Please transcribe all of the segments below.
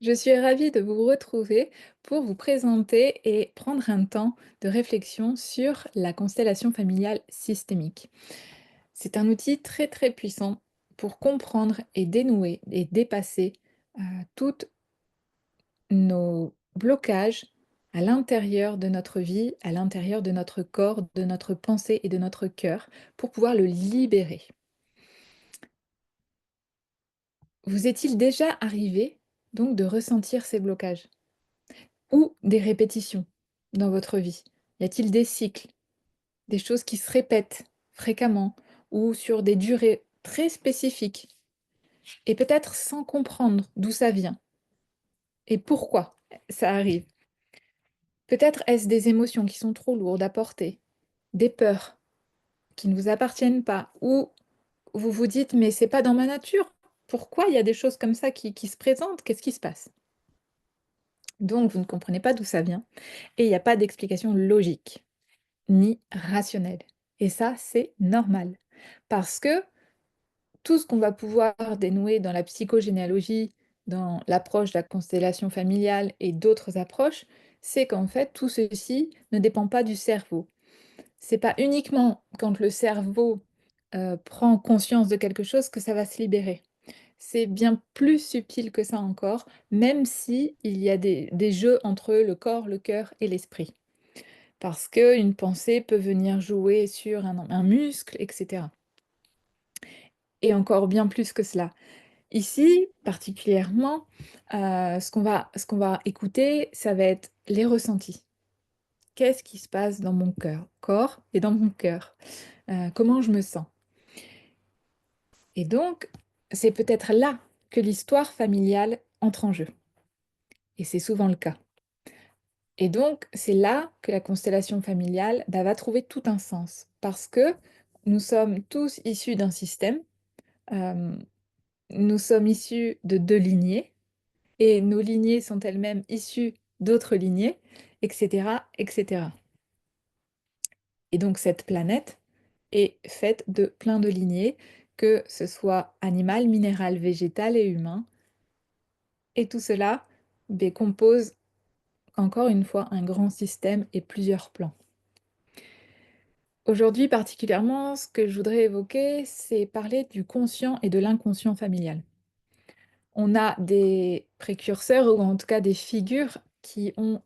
Je suis ravie de vous retrouver pour vous présenter et prendre un temps de réflexion sur la constellation familiale systémique. C'est un outil très très puissant pour comprendre et dénouer et dépasser tous nos blocages à l'intérieur de notre vie, à l'intérieur de notre corps, de notre pensée et de notre cœur, pour pouvoir le libérer. Vous est-il déjà arrivé donc de ressentir ces blocages? Ou des répétitions dans votre vie? Y a-t-il des cycles, des choses qui se répètent fréquemment ou sur des durées très spécifiques et peut-être sans comprendre d'où ça vient et pourquoi ça arrive? Peut-être est-ce des émotions qui sont trop lourdes à porter, des peurs qui ne vous appartiennent pas ou vous vous dites: «Mais c'est pas dans ma nature. Pourquoi il y a des choses comme ça qui se présentent? Qu'est-ce qui se passe?» Donc vous ne comprenez pas d'où ça vient et il y a pas d'explication logique. Ni rationnel. Et ça, c'est normal. Parce que tout ce qu'on va pouvoir dénouer dans la psychogénéalogie, dans l'approche de la constellation familiale et d'autres approches, c'est qu'en fait, tout ceci ne dépend pas du cerveau. C'est pas uniquement quand le cerveau prend conscience de quelque chose que ça va se libérer. C'est bien plus subtil que ça encore, même si il y a des jeux entre le corps, le cœur et l'esprit. Parce qu'une pensée peut venir jouer sur un muscle et cetera et encore bien plus que cela. Ici, particulièrement, ce qu'on va écouter, ça va être les ressentis. Qu'est-ce qui se passe dans mon corps et dans mon cœur? Comment je me sens? Et donc, c'est peut-être là que l'histoire familiale entre en jeu et c'est souvent le cas. Et donc, c'est là que la constellation familiale, bah, va trouver tout un sens parce que nous sommes tous issus d'un système, hem, nous sommes issus de 2 lignées et nos lignées sont elles-mêmes issues d'autres lignées et cetera et cetera. Et donc cette planète est faite de plein de lignées, que ce soit animal, minéral, végétal et humain et tout cela, beh, compose encore une fois un grand système et plusieurs plans. Aujourd'hui, particulièrement, ce que je voudrais évoquer, c'est parler du conscient et de l'inconscient familial. On a des précurseurs ou en tout cas des figures qui ont,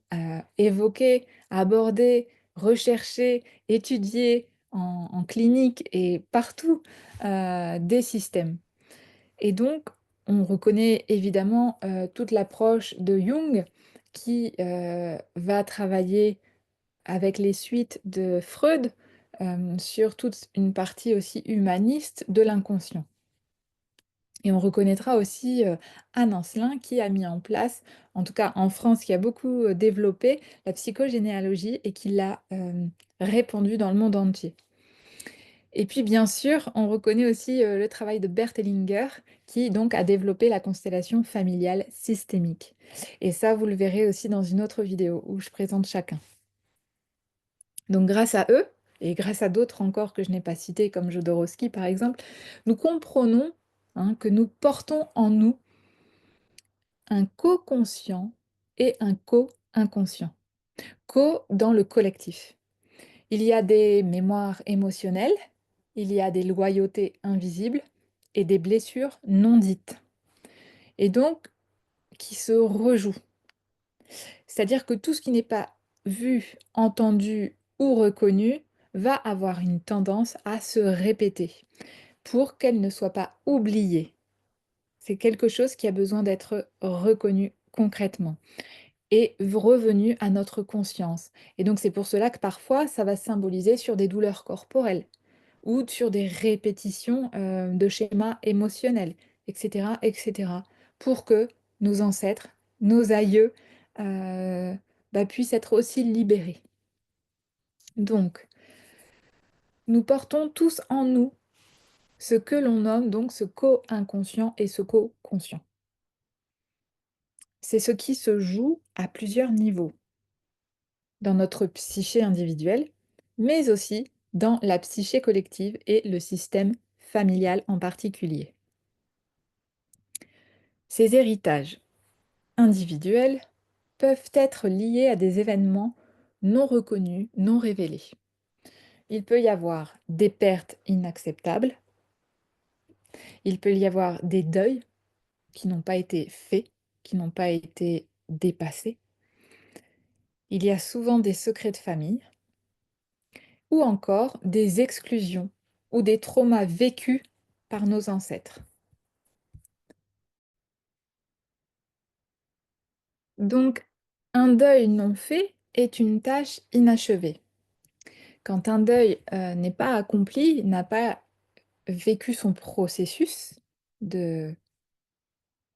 évoqué, abordé, recherché, étudié en clinique et partout, des systèmes et donc on reconnaît évidemment, toute l'approche de Jung qui, va travailler avec les suites de Freud, sur toute une partie aussi humaniste de l'inconscient. Et on reconnaîtra aussi, Anne Ancelin qui a mis en place, en tout cas en France, qui a beaucoup, développé la psychogénéalogie et qui l'a, répandue dans le monde entier. Et puis bien sûr, on reconnaît aussi, le travail de Bert Hellinger qui donc a développé la constellation familiale systémique. Et ça, vous le verrez aussi dans une autre vidéo où je présente chacun. Donc grâce à eux et grâce à d'autres encore que je n'ai pas cités comme Jodorowsky par exemple, nous comprenons, hein, que nous portons en nous un co-conscient et un co-inconscient. Co dans le collectif. Il y a des mémoires émotionnelles, il y a des loyautés invisibles et des blessures non dites et donc qui se rejouent. C'est-à-dire que tout ce qui n'est pas vu, entendu ou reconnu va avoir une tendance à se répéter pour qu'elle ne soit pas oubliée. C'est quelque chose qui a besoin d'être reconnu concrètement et revenu à notre conscience. Et donc c'est pour cela que parfois ça va symboliser sur des douleurs corporelles ou sur des répétitions de schémas émotionnels, etc., etc., pour que nos ancêtres, nos aïeux, euh, bah, puissent être aussi libérés. Donc, nous portons tous en nous ce que l'on nomme donc ce co-inconscient et ce co-conscient. C'est ce qui se joue à plusieurs niveaux dans notre psyché individuelle, mais aussi dans la psyché collective et le système familial en particulier. Ces héritages, individuels peuvent être liés à des événements non reconnus, non révélés. Il peut y avoir des pertes inacceptables, il peut y avoir des deuils qui n'ont pas été faits, qui n'ont pas été dépassés. Il y a souvent des secrets de famille ou encore des exclusions ou des traumas vécus par nos ancêtres. Donc, un deuil non fait est une tâche inachevée. Quand un deuil n'est pas accompli, n'a pas vécu son processus de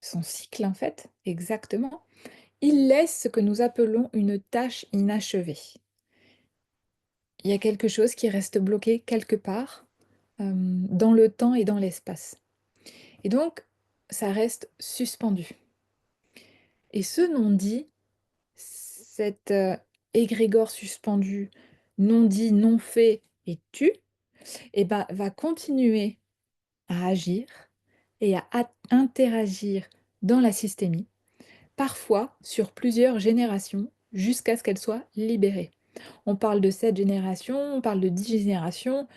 son cycle en fait, exactement, il laisse ce que nous appelons une tâche inachevée. Il y a quelque chose qui reste bloqué quelque part, dans le temps et dans l'espace. Et donc, ça reste suspendu. Et ce non-dit, cet égrégore suspendu, non dit, non fait et tu, et ben, va continuer à agir et à interagir dans la systémie, parfois sur plusieurs générations, jusqu'à ce qu'elle soit libérée. On parle de 7 générations, on parle de 10 générations,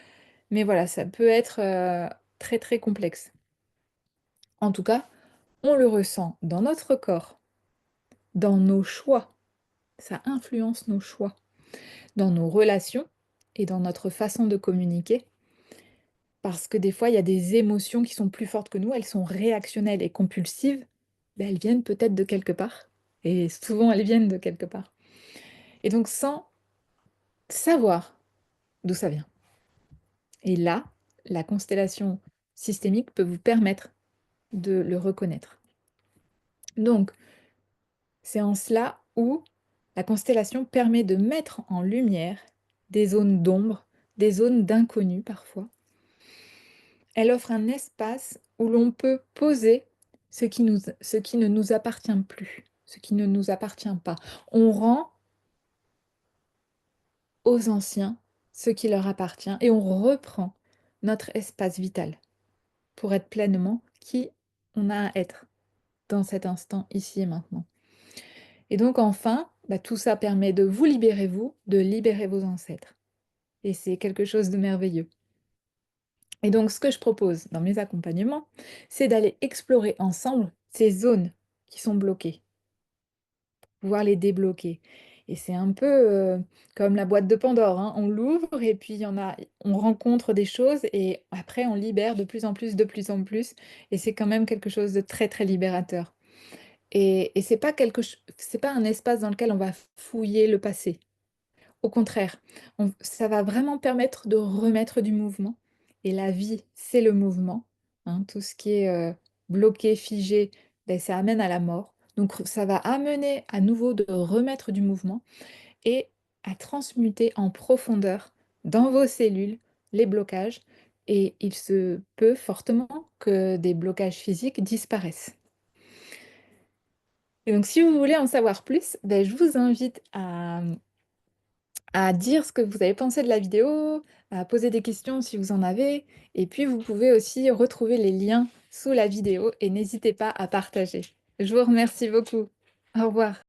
mais voilà, ça peut être très très complexe. En tout cas, on le ressent dans notre corps, dans nos choix, ça influence nos choix, dans nos relations et dans notre façon de communiquer, parce que des fois, il y a des émotions qui sont plus fortes que nous, elles sont réactionnelles et compulsives, ben, elles viennent peut-être de quelque part, et souvent elles viennent de quelque part. Et donc sans savoir d'où ça vient. Et là, la constellation systémique peut vous permettre de le reconnaître. Donc, c'est en cela où la constellation permet de mettre en lumière des zones d'ombre, des zones d'inconnu parfois. Elle offre un espace où l'on peut poser ce qui ne nous appartient plus, ce qui ne nous appartient pas. On rend aux anciens ce qui leur appartient et on reprend notre espace vital pour être pleinement qui on a à être dans cet instant, ici et maintenant. Et donc enfin, bah, tout ça permet de vous libérer vous, de libérer vos ancêtres. Et c'est quelque chose de merveilleux. Et donc ce que je propose dans mes accompagnements, c'est d'aller explorer ensemble ces zones qui sont bloquées, pouvoir les débloquer. Et c'est un peu comme la boîte de Pandore, hein. On l'ouvre et puis il y en a, on rencontre des choses et après on libère de plus en plus, de plus en plus. Et c'est quand même quelque chose de très très libérateur. Et c'est pas un espace dans lequel on va fouiller le passé. Au contraire, ça va vraiment permettre de remettre du mouvement. Et la vie, c'est le mouvement, hein. Tout ce qui est bloqué, figé, ben, ça amène à la mort. Donc ça va amener à nouveau de remettre du mouvement et à transmuter en profondeur dans vos cellules les blocages. Et il se peut fortement que des blocages physiques disparaissent. Et donc si vous voulez en savoir plus, ben, je vous invite à dire ce que vous avez pensé de la vidéo, à poser des questions si vous en avez, et puis vous pouvez aussi retrouver les liens sous la vidéo et n'hésitez pas à partager. Je vous remercie beaucoup. Au revoir.